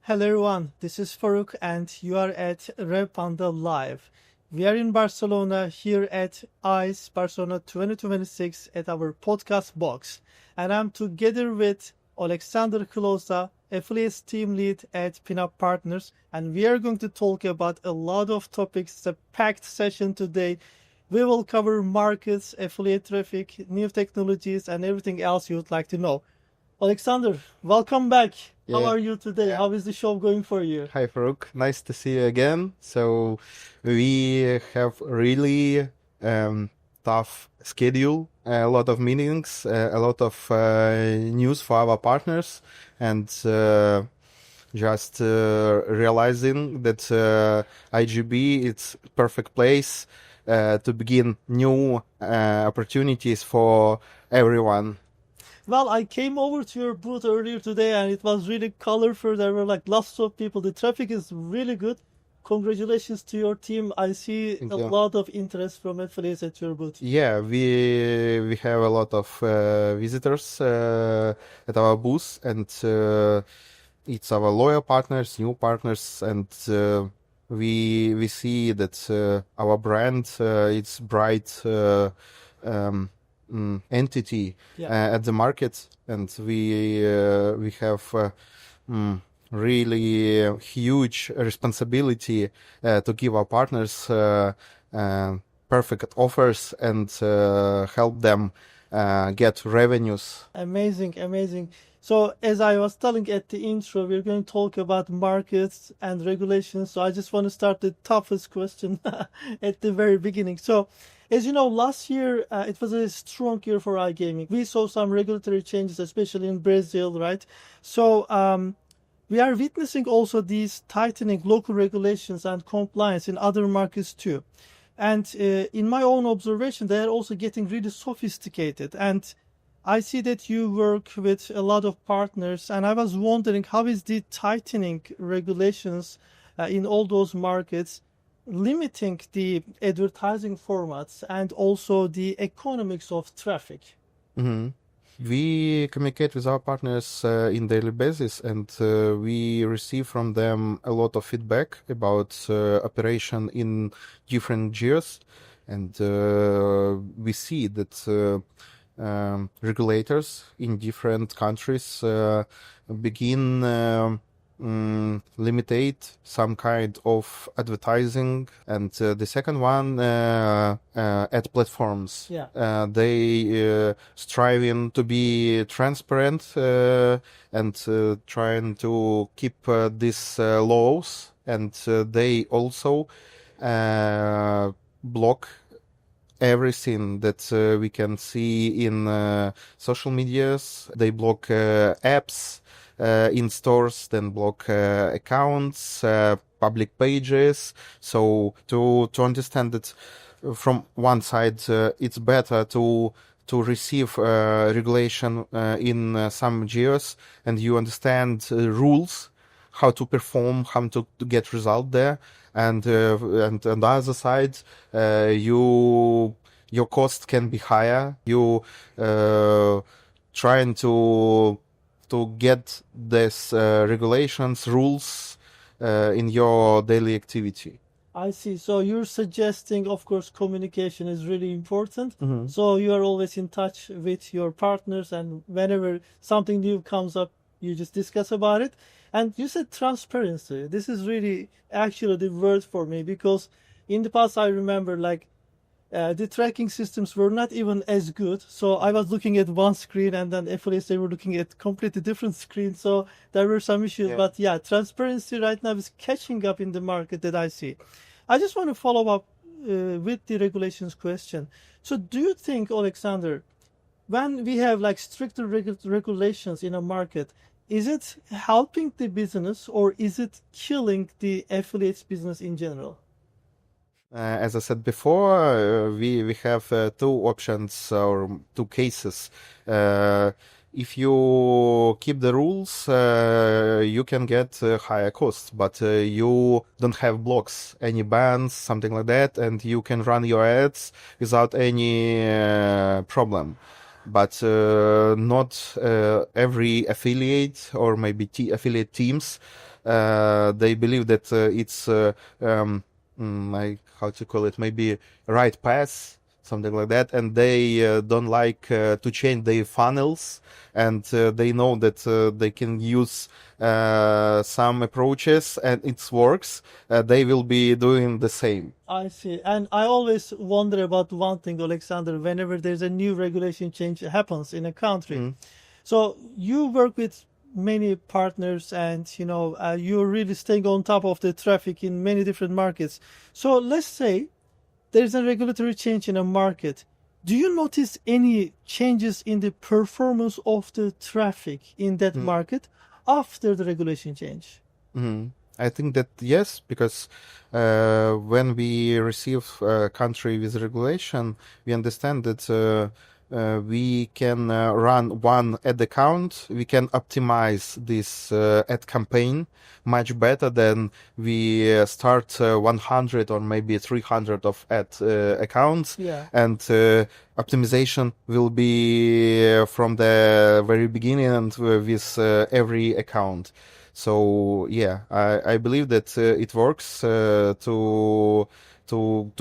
Hello everyone, this is Farooq and you are at Revpanda Live. We are in Barcelona here at ICE Barcelona 2026 at our podcast box. And I'm together with Alexander Klosa, affiliates team lead at Pinup Partners. And we are going to talk about a lot of topics. It's a packed session today. We will cover markets, affiliate traffic, new technologies, and everything else you would like to know. Alexander, welcome back. How Yeah. are you today? How is the show going for you? Hi, Farooq. Nice to see you again. So we have really tough schedule, a lot of meetings, a lot of news for our partners, and just realizing that IGB it's perfect place to begin new opportunities for everyone. Well, I came over to your booth earlier today and it was really colorful. There were like lots of people. The traffic is really good. Congratulations to your team. I see Thank a you. lot of interest from affiliates at your booth. Yeah, we have a lot of visitors at our booth, and it's our loyal partners, new partners, and we see that our brand it's bright entity Yeah. at the market, and we have really huge responsibility to give our partners perfect offers and help them get revenues. Amazing, amazing. So, as I was telling at the intro, we're going to talk about markets and regulations. So, I just want to start the toughest question at the very beginning. So, as you know, last year it was a strong year for iGaming. We saw some regulatory changes, especially in Brazil, right? So, we are witnessing also these tightening local regulations and compliance in other markets too. And in my own observation, they are also getting really sophisticated. And I see that you work with a lot of partners, and I was wondering how is the tightening regulations in all those markets limiting the advertising formats and also the economics of traffic? Mhm. We communicate with our partners in daily basis, and we receive from them a lot of feedback about operation in different geos, and we see that regulators in different countries begin limitate some kind of advertising, and the second one ad platforms. Yeah. They striving to be transparent and trying to keep these laws, and they also block everything that we can see in social medias. They block apps in stores, then block accounts, public pages. So to understand that from one side, it's better to receive regulation in some geos, and you understand rules, how to perform, how to get result there, and on the other side, your cost can be higher. You trying to get these regulations, rules in your daily activity. I see. So you're suggesting, of course, communication is really important. Mhm. So you are always in touch with your partners, and whenever something new comes up, you just discuss about it. And you said transparency. This is really actually the word for me because in the past I remember like the tracking systems were not even as good. So I was looking at one screen and then affiliates they were looking at completely different screens. So there were some issues. Yeah. But yeah, transparency right now is catching up in the market that I see. I just want to follow up with the regulations question. So do you think, Alexander, when we have like stricter regulations in a market, is it helping the business or is it killing the affiliates business in general? As I said before, we have two options or two cases. If you keep the rules, you can get higher costs, but you don't have blocks, any bans, something like that, and you can run your ads without any problem. But not every affiliate or maybe affiliate teams they believe that it's like how to call it, maybe right path, something like that, and they don't like to change their funnels, and they know that they can use some approaches and it works. They will be doing the same. I see. And I always wonder about one thing, Alexander, whenever there's a new regulation change happens in a country. Mm. So you work with many partners and you're really staying on top of the traffic in many different markets. So let's say there's a regulatory change in a market. Do you notice any changes in the performance of the traffic in that market after the regulation change? Mhm. I think that yes, because when we receive a country with regulation, we understand that we can run one ad account. We can optimize this ad campaign much better than we start 100 or maybe 300 of ad accounts. Yeah. And optimization will be from the very beginning and with every account. So yeah, I believe that it works to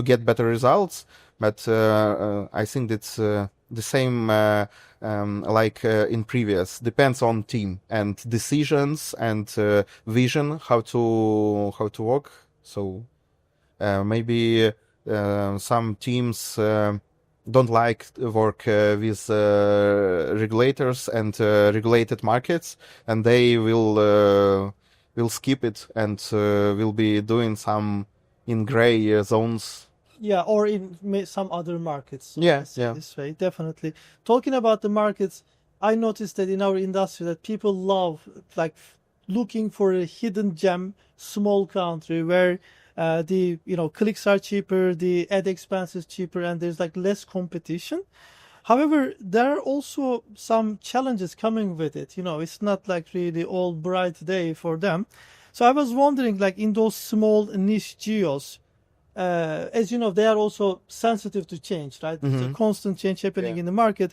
get better results, but I think that's the same like in previous. Depends on team and decisions and vision how to work. So maybe some teams don't like to work with regulators and regulated markets, and they will skip it and will be doing some in gray zones. Yeah, or in some other markets. Yeah, Let's say yeah. this way, definitely. Talking about the markets, I noticed that in our industry that people love like looking for a hidden gem, small country where the clicks are cheaper, the ad expense is cheaper, and there's like less competition. However, there are also some challenges coming with it. It's not like really all bright day for them. So I was wondering, like in those small niche geos, as you know, they are also sensitive to change, right? There's a constant change happening Yeah. in the market.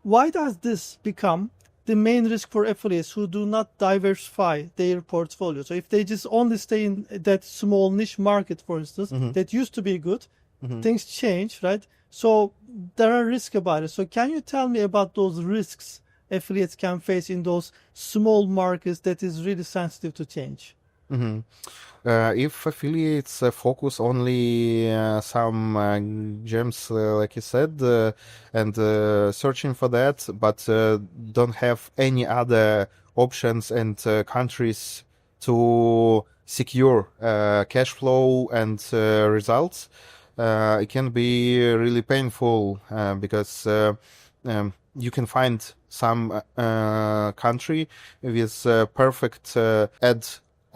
Why does this become the main risk for affiliates who do not diversify their portfolio? So if they just only stay in that small niche market, for instance, that used to be good, things change, right? So there are risks about it. So can you tell me about those risks affiliates can face in those small markets that is really sensitive to change? If affiliates focus only some gems, like you said, and searching for that, but don't have any other options and countries to secure cash flow and results, it can be really painful because you can find some country with perfect ad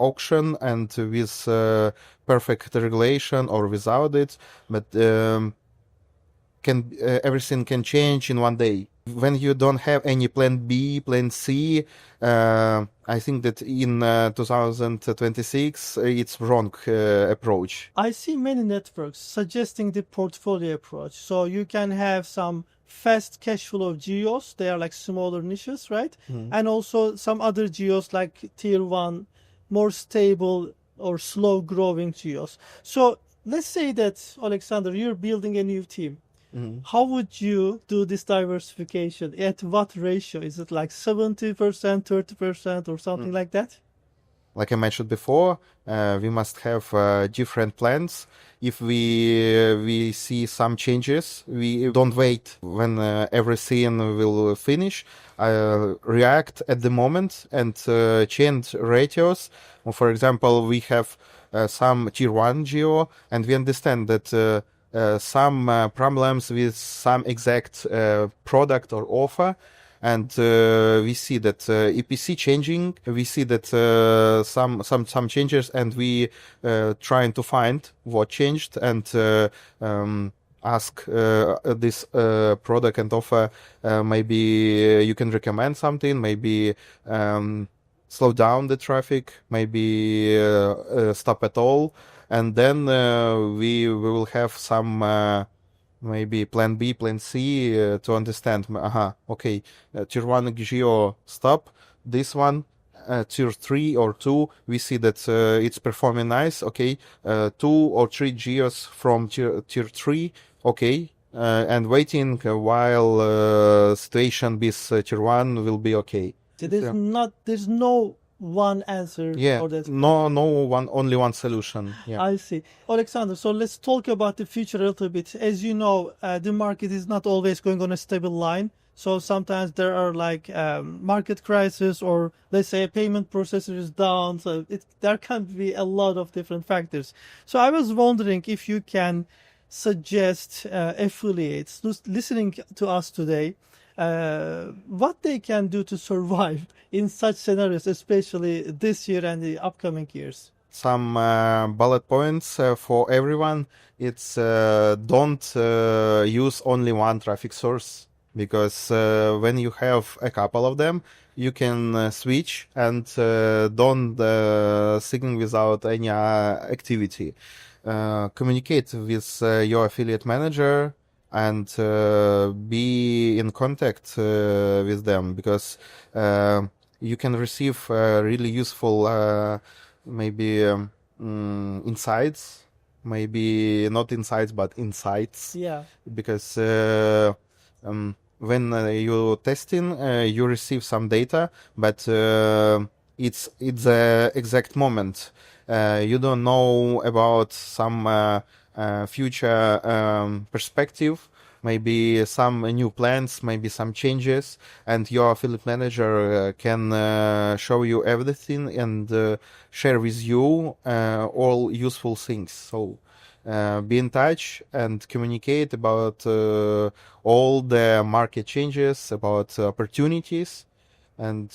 auction and with perfect regulation or without it, but everything can change in one day. When you don't have any plan B, plan C, I think that in 2026 it's wrong approach. I see many networks suggesting the portfolio approach. So you can have some fast cash flow geos. They are like smaller niches, right? And also some other geos like tier one, more stable or slow growing geos. So let's say that, Alexander, you're building a new team. How would you do this diversification? At what ratio? Is it like 70%, 30%, or something like that? Like I mentioned before, we must have different plans. If we see some changes, we don't wait when everything will finish. React at the moment and change ratios. For example, we have some tier 1 geo, and we understand that some problems with some exact product or offer, and we see that EPC changing. We see that some changes, and we trying to find what changed and ask this product and offer. Maybe you can recommend something. Maybe slow down the traffic. Maybe stop at all. And then we will have some maybe plan B, plan C to understand. Okay, tier 1 geo stop, this one tier 3 or 2, we see that it's performing nice. Okay, 2 or 3 geos from tier 3. Okay, and waiting while situation with tier 1 will be okay. So there's no one answer Yeah, for that. only one solution. Yeah. I see. Alexander, so let's talk about the future a little bit. As you know, the market is not always going on a stable line. So sometimes there are like market crisis, or let's say a payment processor is down. So there can be a lot of different factors. So I was wondering if you can suggest affiliates listening to us today, what they can do to survive in such scenarios, especially this year and the upcoming years. Some bullet points for everyone. It's don't use only one traffic source, because when you have a couple of them, you can switch and don't sign without any activity. Communicate with your affiliate manager and be in contact with them, because you can receive really useful maybe insights, maybe not insights but insights. Yeah. Because when you testing, you receive some data, but it's the exact moment. You don't know about some future perspective, maybe some new plans, maybe some changes, and your affiliate manager can show you everything and share with you all useful things. So be in touch and communicate about all the market changes, about opportunities, and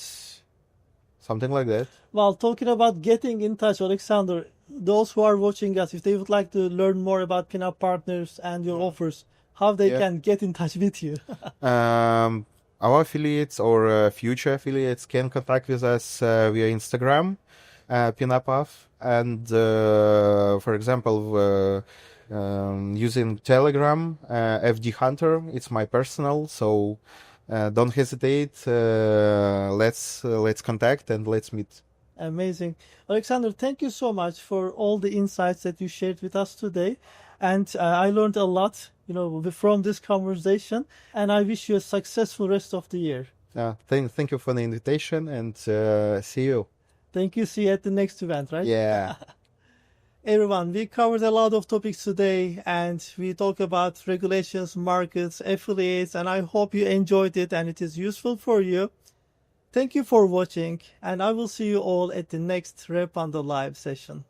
something like that. Well, talking about getting in touch, Alexander, those who are watching us, if they would like to learn more about pinup partners and your offers, how they can get in touch with you. Our affiliates or future affiliates can contact with us via Instagram, Pinup, and for example, using Telegram, FD Hunter. It's my personal, so don't hesitate. Let's contact and let's meet. Amazing. Alexander, thank you so much for all the insights that you shared with us today. And I learned a lot, from this conversation. And I wish you a successful rest of the year. Thank you for the invitation, and see you. Thank you. See you at the next event, right? Yeah. Everyone, we covered a lot of topics today, and we talk about regulations, markets, affiliates, and I hope you enjoyed it and it is useful for you. Thank you for watching, and I will see you all at the next Revpanda live session.